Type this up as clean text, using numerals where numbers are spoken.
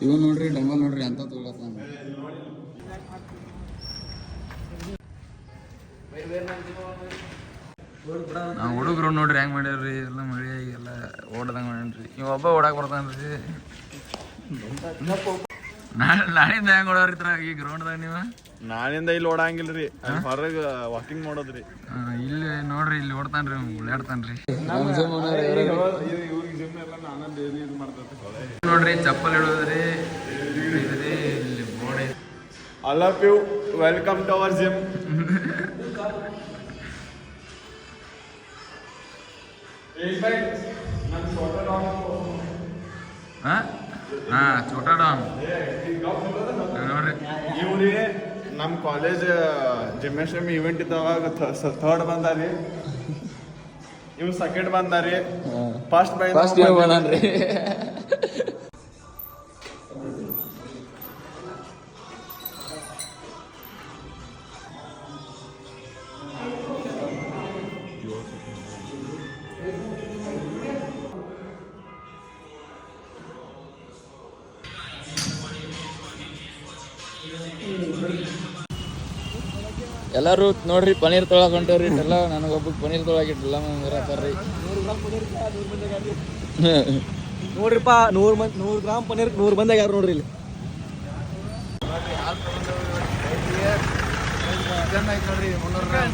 ಇವ್ ನೋಡ್ರಿ ಡಂಬಲ್ ನೋಡ್ರಿ ಅಂತ ತೊಗೊಳತ್ತ ನಾವು ಹುಡುಗರು ನೋಡ್ರಿ ಹೆಂಗ್ ಮಾಡ್ಯಾರ್ರಿ ಎಲ್ಲ ಮಳಿ ಎಲ್ಲ ಓಡ್ದಂಗ ಮಾಡ್ಯಾನ್ರಿ ಇವ್ ಒಬ್ಬ ಓಡಾಕ್ ಬರ್ತಾನ್ರಿ ನಾಳಿಂದ ಹೆಂಗ್ ಓಡಾರಿತ್ರ ಈ ಗ್ರೌಂಡ್ದಾಗ ನೀವು ನಾಳಿಂದ ಇಲ್ಲಿ ಓಡಂಗಿಲ್ರಿ ಹೊರಗೆ ವಾಕಿಂಗ್ ಮಾಡೋದ್ರಿ ಇಲ್ಲಿ ನೋಡ್ರಿ ಇಲ್ಲಿ ಓಡ್ತಾನ್ರಿ ಓಡಾಡ್ತಾನ್ರಿ ನೋಡ್ರಿ ಚಪ್ಪಲ್ ಇಡೋದ್ರಿ ಇಲ್ಲಿ board all of you welcome to our gym Chhota Don ನೋಡ್ರಿ ಇವ್ರಿ ನಮ್ಮ ಕಾಲೇಜ್ ಜಿಮ್ನಾಸ್ಟಿಯಮ್ ಇವೆಂಟ್ ಇದ್ದವಾಗ ಥರ್ಡ್ ಬಂದಾರಿ ಇವ್ ಸೆಕೆಂಡ್ ಬಂದಾರಿ ಫಸ್ಟ್ ಬಂದಾನ್ರಿ ಎಲ್ಲರೂ ನೋಡ್ರಿ ಪನೀರ್ ತೊಳಕ್ ಹೊಂಟವ್ರಿ ಎಲ್ಲ ನನಗೊಬ್ಬ ಪನೀರ್ ತೊಳಗಿಟ್ಟಿಲ್ಲ ಇರತ್ತಾರ್ರಿ ನೋಡ್ರಿಪ್ಪ 100 ಗ್ರಾಮ್ ಪನೀರ್ 100 ಬಂದಾಗ ಯಾರು ನೋಡ್ರಿ ಇಲ್ಲಿ ನೋಡ್ರಿ 300 ಗ್ರಾಮ್